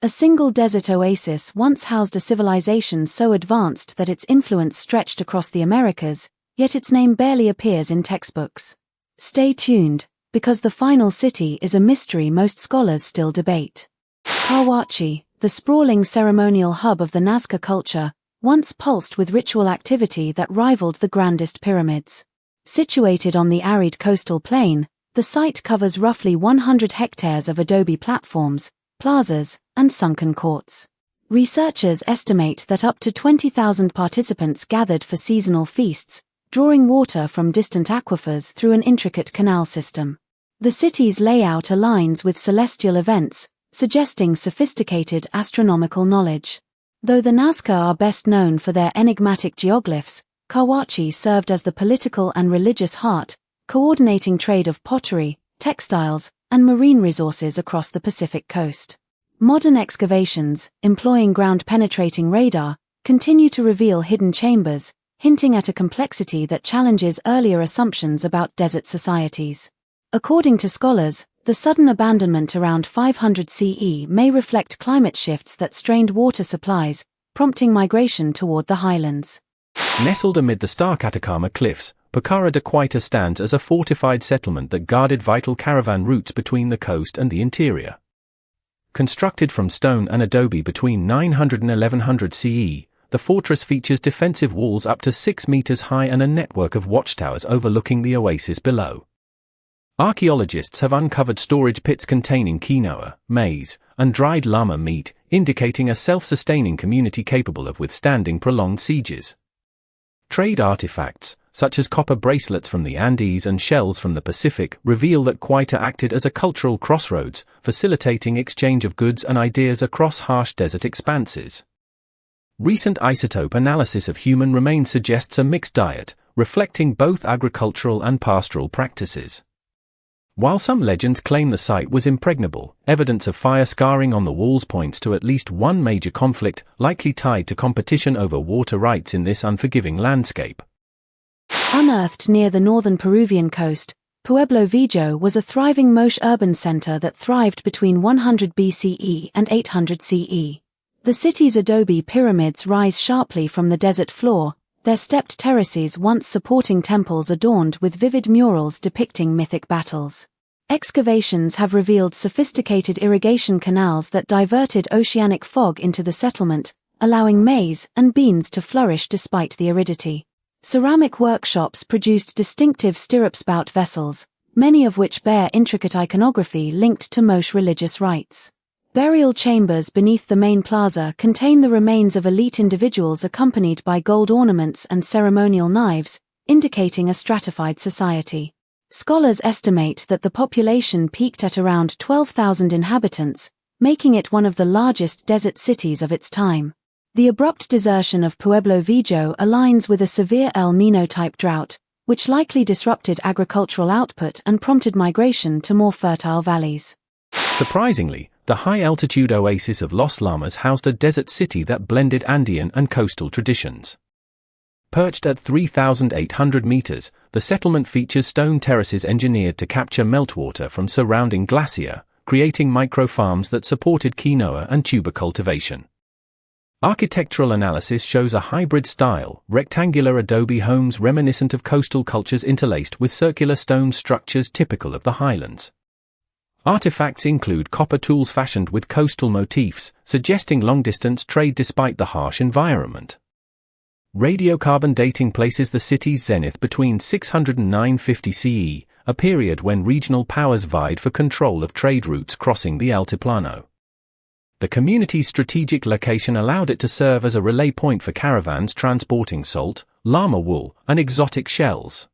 A single desert oasis once housed a civilization so advanced that its influence stretched across the Americas, yet its name barely appears in textbooks. Stay tuned, because the final city is a mystery most scholars still debate. Cahuachi, the sprawling ceremonial hub of the Nazca culture, once pulsed with ritual activity that rivaled the grandest pyramids. Situated on the arid coastal plain, the site covers roughly 100 hectares of adobe platforms, plazas, and sunken courts. Researchers estimate that up to 20,000 participants gathered for seasonal feasts, drawing water from distant aquifers through an intricate canal system. The city's layout aligns with celestial events, suggesting sophisticated astronomical knowledge. Though the Nazca are best known for their enigmatic geoglyphs, Cahuachi served as the political and religious heart, coordinating trade of pottery, textiles, and marine resources across the Pacific coast. Modern excavations, employing ground-penetrating radar, continue to reveal hidden chambers, hinting at a complexity that challenges earlier assumptions about desert societies. According to scholars, the sudden abandonment around 500 CE may reflect climate shifts that strained water supplies, prompting migration toward the highlands. Nestled amid the stark Atacama cliffs, Pukara de Quitor stands as a fortified settlement that guarded vital caravan routes between the coast and the interior. Constructed from stone and adobe between 900 and 1100 CE, the fortress features defensive walls up to 6 meters high and a network of watchtowers overlooking the oasis below. Archaeologists have uncovered storage pits containing quinoa, maize, and dried llama meat, indicating a self-sustaining community capable of withstanding prolonged sieges. Trade artifacts, such as copper bracelets from the Andes and shells from the Pacific, reveal that Quitor acted as a cultural crossroads, facilitating exchange of goods and ideas across harsh desert expanses. Recent isotope analysis of human remains suggests a mixed diet, reflecting both agricultural and pastoral practices. While some legends claim the site was impregnable, evidence of fire scarring on the walls points to at least one major conflict, likely tied to competition over water rights in this unforgiving landscape. Unearthed near the northern Peruvian coast, Pueblo Viejo was a thriving Moche urban center that thrived between 100 BCE and 800 CE. The city's adobe pyramids rise sharply from the desert floor, their stepped terraces once supporting temples adorned with vivid murals depicting mythic battles. Excavations have revealed sophisticated irrigation canals that diverted oceanic fog into the settlement, allowing maize and beans to flourish despite the aridity. Ceramic workshops produced distinctive stirrup-spout vessels, many of which bear intricate iconography linked to Moche religious rites. Burial chambers beneath the main plaza contain the remains of elite individuals accompanied by gold ornaments and ceremonial knives, indicating a stratified society. Scholars estimate that the population peaked at around 12,000 inhabitants, making it one of the largest desert cities of its time. The abrupt desertion of Pueblo Viejo aligns with a severe El Niño-type drought, which likely disrupted agricultural output and prompted migration to more fertile valleys. Surprisingly, the high-altitude oasis of Los Llamas housed a desert city that blended Andean and coastal traditions. Perched at 3,800 meters, the settlement features stone terraces engineered to capture meltwater from surrounding glacier, creating micro-farms that supported quinoa and tuber cultivation. Architectural analysis shows a hybrid style, rectangular adobe homes reminiscent of coastal cultures interlaced with circular stone structures typical of the highlands. Artifacts include copper tools fashioned with coastal motifs, suggesting long-distance trade despite the harsh environment. Radiocarbon dating places the city's zenith between 600 and 950 CE, a period when regional powers vied for control of trade routes crossing the Altiplano. The community's strategic location allowed it to serve as a relay point for caravans transporting salt, llama wool, and exotic shells.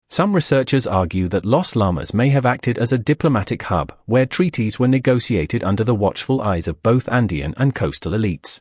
Some researchers argue that Los Llamas may have acted as a diplomatic hub, where treaties were negotiated under the watchful eyes of both Andean and coastal elites.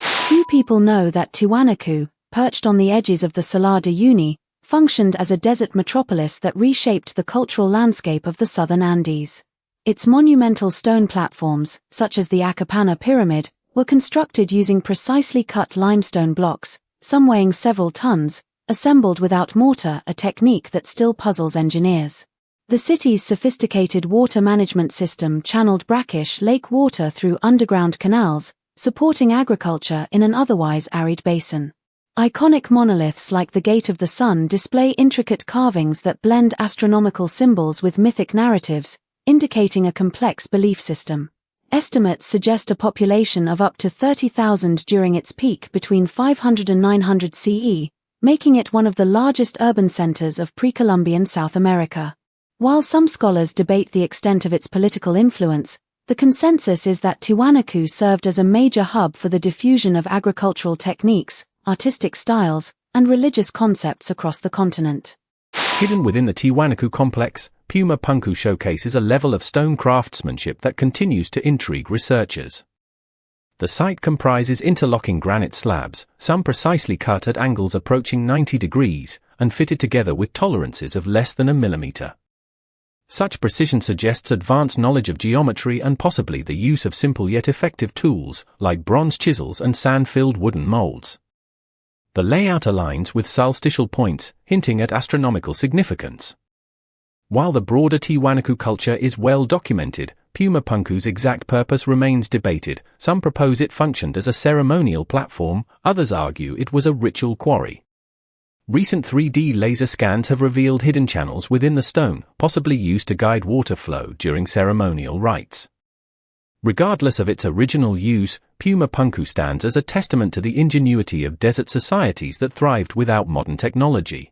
Few people know that Tiwanaku, perched on the edges of the Salar de Uyuni, functioned as a desert metropolis that reshaped the cultural landscape of the southern Andes. Its monumental stone platforms, such as the Acapana Pyramid, were constructed using precisely cut limestone blocks, some weighing several tons, assembled without mortar, a technique that still puzzles engineers. The city's sophisticated water management system channeled brackish lake water through underground canals, supporting agriculture in an otherwise arid basin. Iconic monoliths like the Gate of the Sun display intricate carvings that blend astronomical symbols with mythic narratives, indicating a complex belief system. Estimates suggest a population of up to 30,000 during its peak between 500 and 900 CE, making it one of the largest urban centers of pre-Columbian South America. While some scholars debate the extent of its political influence, the consensus is that Tiwanaku served as a major hub for the diffusion of agricultural techniques, artistic styles, and religious concepts across the continent. Hidden within the Tiwanaku complex, Puma Punku showcases a level of stone craftsmanship that continues to intrigue researchers. The site comprises interlocking granite slabs, some precisely cut at angles approaching 90 degrees, and fitted together with tolerances of less than a millimeter. Such precision suggests advanced knowledge of geometry and possibly the use of simple yet effective tools, like bronze chisels and sand-filled wooden molds. The layout aligns with solstitial points, hinting at astronomical significance. While the broader Tiwanaku culture is well documented, Puma Punku's exact purpose remains debated. Some propose it functioned as a ceremonial platform, others argue it was a ritual quarry. Recent 3D laser scans have revealed hidden channels within the stone, possibly used to guide water flow during ceremonial rites. Regardless of its original use, Puma Punku stands as a testament to the ingenuity of desert societies that thrived without modern technology.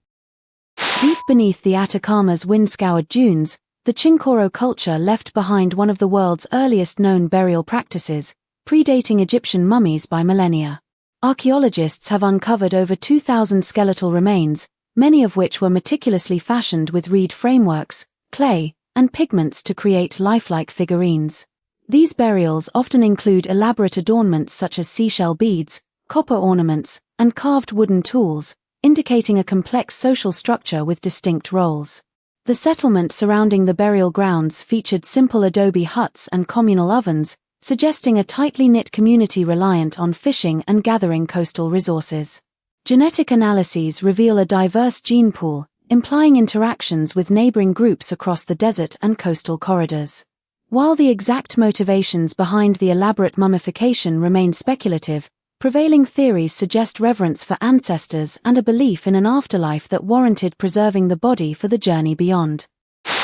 Deep beneath the Atacama's wind-scoured dunes, the Chinchorro culture left behind one of the world's earliest known burial practices, predating Egyptian mummies by millennia. Archaeologists have uncovered over 2,000 skeletal remains, many of which were meticulously fashioned with reed frameworks, clay, and pigments to create lifelike figurines. These burials often include elaborate adornments such as seashell beads, copper ornaments, and carved wooden tools, indicating a complex social structure with distinct roles. The settlement surrounding the burial grounds featured simple adobe huts and communal ovens, suggesting a tightly knit community reliant on fishing and gathering coastal resources. Genetic analyses reveal a diverse gene pool, implying interactions with neighboring groups across the desert and coastal corridors. While the exact motivations behind the elaborate mummification remain speculative, prevailing theories suggest reverence for ancestors and a belief in an afterlife that warranted preserving the body for the journey beyond.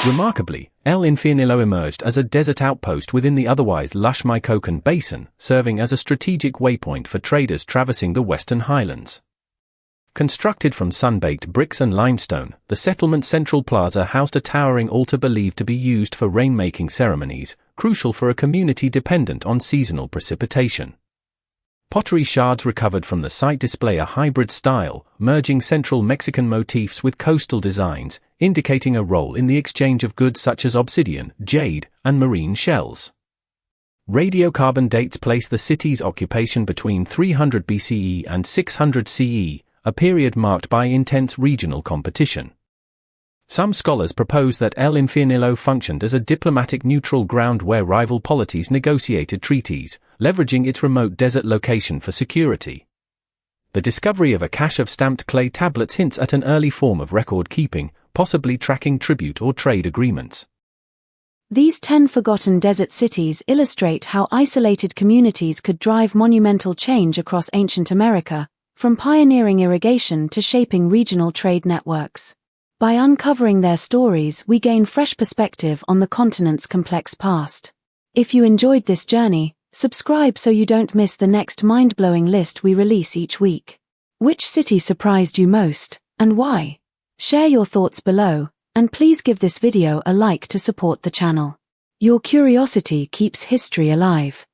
Remarkably, El Infiernillo emerged as a desert outpost within the otherwise lush Michoacán basin, serving as a strategic waypoint for traders traversing the western highlands. Constructed from sun-baked bricks and limestone, the settlement's central plaza housed a towering altar believed to be used for rain-making ceremonies, crucial for a community dependent on seasonal precipitation. Pottery shards recovered from the site display a hybrid style, merging central Mexican motifs with coastal designs, indicating a role in the exchange of goods such as obsidian, jade, and marine shells. Radiocarbon dates place the city's occupation between 300 BCE and 600 CE, a period marked by intense regional competition. Some scholars propose that El Infiernillo functioned as a diplomatic neutral ground where rival polities negotiated treaties, leveraging its remote desert location for security. The discovery of a cache of stamped clay tablets hints at an early form of record-keeping, possibly tracking tribute or trade agreements. These 10 forgotten desert cities illustrate how isolated communities could drive monumental change across ancient America, from pioneering irrigation to shaping regional trade networks. By uncovering their stories, we gain fresh perspective on the continent's complex past. If you enjoyed this journey, subscribe so you don't miss the next mind-blowing list we release each week. Which city surprised you most, and why? Share your thoughts below, and please give this video a like to support the channel. Your curiosity keeps history alive.